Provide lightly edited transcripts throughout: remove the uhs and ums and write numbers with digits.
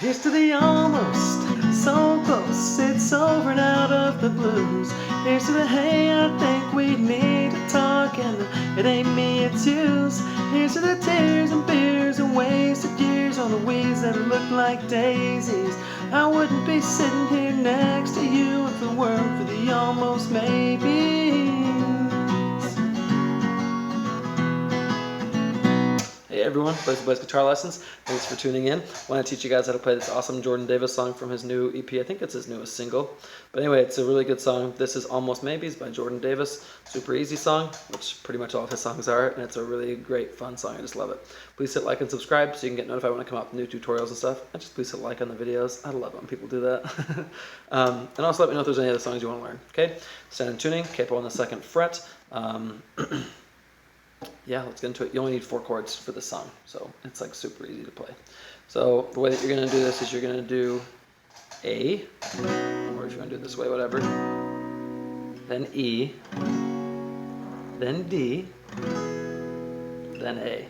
Here's to the almost, so close, it's over and out of the blues. Here's to the hey, I think we need to talk, and it ain't me, it's yous. Here's to the tears and beers and wasted years on the weeds that look like daisies. I wouldn't be sitting here next to you if it weren't for the almost maybes. Hey everyone, Blaze Blaze Guitar Lessons. Thanks for tuning in. I want to teach you guys how to play this awesome Jordan Davis song from his new EP. I think it's his newest single. But anyway, it's a really good song. This is Almost Maybes by Jordan Davis. Super easy song, which pretty much all of his songs are, and it's a really great, fun song. I just love it. Please hit like and subscribe so you can get notified when I come out with new tutorials and stuff. And just please hit like on the videos. I love it when people do that. And also let me know if there's any other songs you want to learn. Okay? Standard tuning, capo on the 2nd fret. Yeah, let's get into it. You only need 4 chords for this song, so it's like super easy to play. So the way that you're going to do this is you're going to do A, or if you want to do it this way, whatever, then E, then D, then A.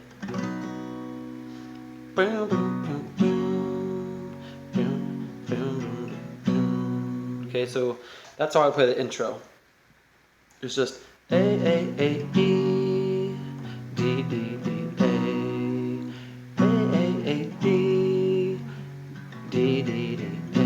Okay, so that's how I play the intro. It's just A, A, E, D, D, D, A, A, D, D, D, D, A.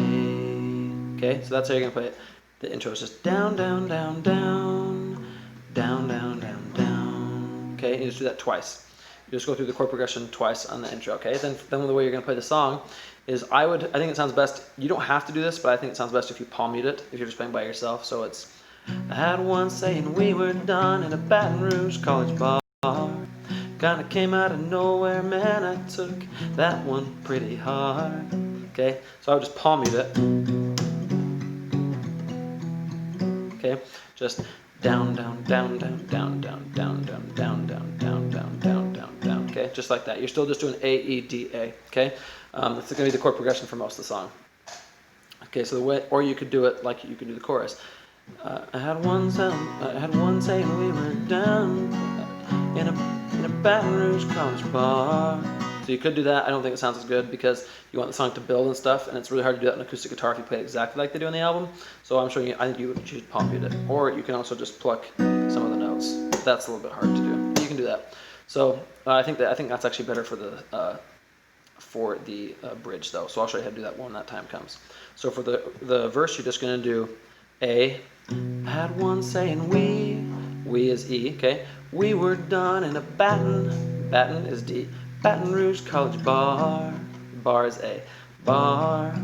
Okay, so that's how you're gonna play it. The intro is just down, down, down, down, down, down, down, down. Okay, you just do that twice. You just go through the chord progression twice on the intro. Okay, then the way you're gonna play the song is I think it sounds best. You don't have to do this, but I think it sounds best if you palm mute it if you're just playing by yourself. So it's. I had one saying we were done in a Baton Rouge college bar. Kinda came out of nowhere, man, I took that one pretty hard. Okay, so I would just palm mute it. Okay, just down, down, down, down, down, down, down, down, down, down, down, down, down, down, down. Okay, just like that. You're still just doing A, E, D, A. Okay, that's gonna be the chord progression for most of the song. Okay, so the way, or you could do it like you could do the chorus. I had one saying we were down in a Baton Rouge college bar. So you could do that. I don't think it sounds as good because you want the song to build and stuff, and it's really hard to do that on acoustic guitar if you play it exactly like they do on the album. So I'm showing you. I think you would choose palm mute it, or you can also just pluck some of the notes. That's a little bit hard to do. You can do that. So I think that's actually better for the bridge though. So I'll show you how to do that when that time comes. So for the verse, you're just going to do A. I had one saying we is E, okay? We were done in a Baton is D, Baton Rouge college bar is A, bar.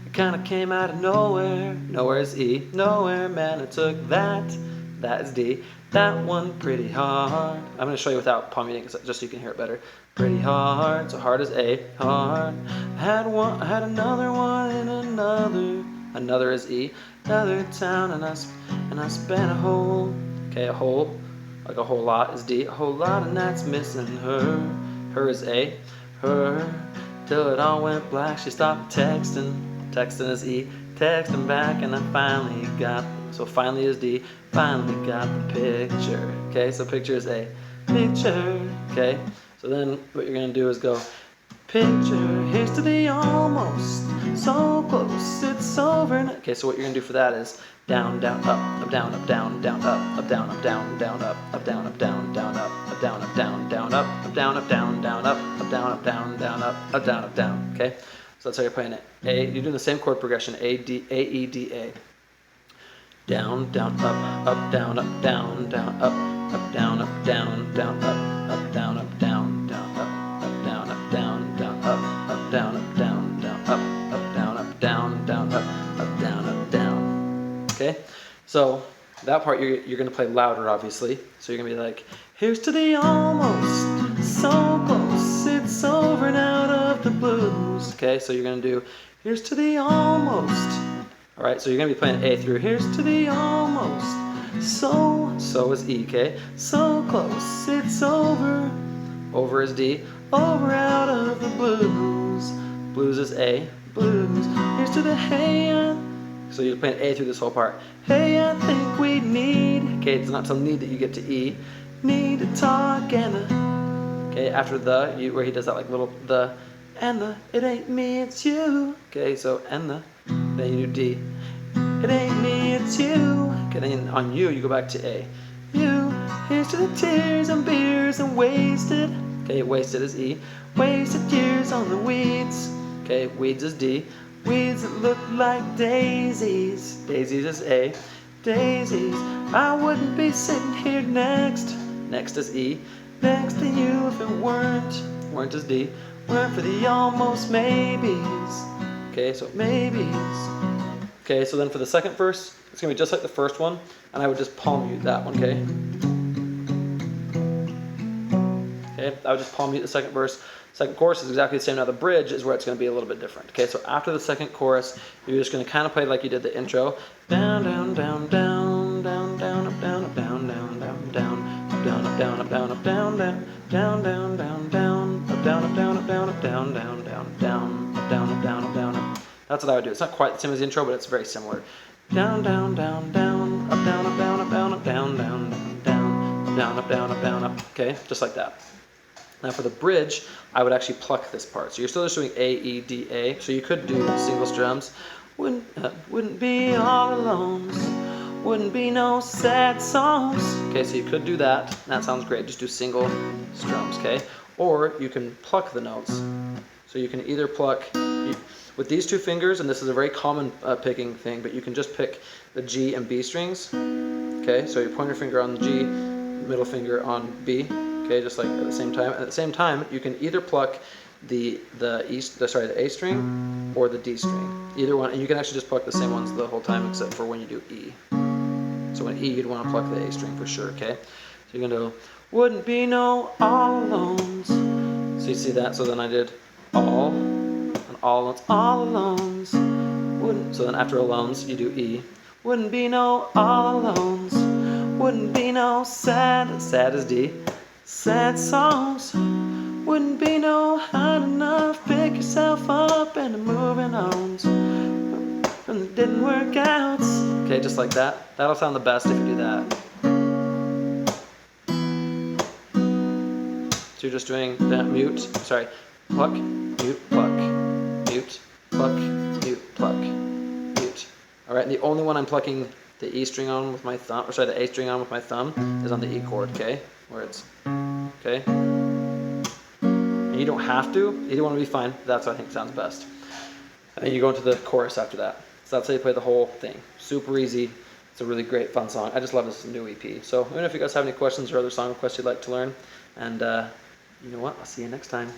It kinda came out of nowhere is E, nowhere, man, it took that is D, that one pretty hard. I'm gonna show you without palm muting just so you can hear it better. Pretty hard, so hard is A, hard. I had another one in another is E, another town, and I spent a whole lot is D, a whole lot of nights missing her is A, her, till it all went black, she stopped texting is E, texting back, and I finally is D, finally got the picture, okay, so picture is A, picture, okay, so then what you're going to do is go, picture, here's to the almost, so close, it's over. Okay, so what you're gonna do for that is down, down, up, down, up, down, down, up, down, up, down, down, up, down, up, down, down, up, down, up, down, down, up, down, up, down, down, up, down, up, down, down, up, down, up, down. Okay, so that's how you're playing it. A, you're doing the same chord progression. A, D, A, E, D, A. Down, down, up, down, up, down, down, up, down, up, down, down, up, down, up, down, down, up, down, up, down, down, up, down, up, down, down, up, down, up, down, down, up, down, up, down. Okay, so that part you're gonna play louder, obviously. So you're gonna be like, here's to the almost, so close, it's over and out of the blues. Okay, so you're gonna do, here's to the almost. All right, so you're gonna be playing A through. Here's to the almost. So is E, okay? So close, it's over. Over is D. Over out of the blues. Blues is A. Blues. Here's to the hey. So you're playing A through this whole part. Hey, I think we need. Okay, it's not till need that you get to E. Need to talk and. Okay, after the, where he does that like little the. and the, it ain't me, it's you. Okay, so and the, then you do D. It ain't me, it's you. Okay, then on you, you go back to A. You, here's to the tears and beers and wasted. Okay, wasted is E. Wasted years on the weeds. Okay, weeds is D. Weeds that look like daisies. Daisies is A. Daisies, I wouldn't be sitting here next. Next is E. Next to you if it weren't is D. Weren't for the almost maybes. Okay, so maybes. Okay, so then for the second verse, it's going to be just like the first one, and I would just palm mute that one, okay? Okay, I would just palm mute the second verse. Second chorus is exactly the same. Now the bridge is where it's going to be a little bit different. Okay, so after the second chorus, you're just going to kind of play like you did the intro. Down, down, down, down, down, down, up, down, up, down, down, down, down, up, down, up, down, up, down, up, down, down, down, down, down, down, up, down, up, down, up, down, up, down, down, down, down, up, down, up, down, up, down, up. That's what I would do. It's not quite the same as the intro, but it's very similar. Down, down, down, down, up, down, up, down, up, down, up, down, down, down, down, up, down, up, down, up, down, up. Okay, just like that. Now for the bridge, I would actually pluck this part. So you're still just doing A, E, D, A. So you could do single strums. Wouldn't be all alone. Wouldn't be no sad songs. Okay, so you could do that. That sounds great. Just do single strums, okay? Or you can pluck the notes. So you can either pluck with these two fingers, and this is a very common picking thing, but you can just pick the G and B strings. Okay, so you pointer finger on the G, middle finger on B. Okay, just like at the same time. At the same time, you can either pluck the A string or the D string. Either one, and you can actually just pluck the same ones the whole time except for when you do E. So when E, you'd want to pluck the A string for sure. Okay, so you're gonna do wouldn't be no all alones. So you see that? So then I did all and all alones. Wouldn't. So then after alones, you do E. Wouldn't be no all alones. Wouldn't be no sad. Sad is D. Sad songs, wouldn't be no hard enough. Pick yourself up and moving on from the didn't work out. Okay, just like that. That'll sound the best if you do that. So you're just doing that mute, sorry, pluck, mute, pluck, mute, pluck, mute, pluck, mute. All right, and the only one I'm plucking the E string on with my thumb, or sorry, the A string on with my thumb is on the E chord, okay? Where it's, okay? And you don't have to, either one would be fine. That's what I think sounds best. And you go into the chorus after that. So that's how you play the whole thing. Super easy. It's a really great, fun song. I just love this new EP. So let me know if you guys have any questions or other song requests you'd like to learn. And you know what? I'll see you next time.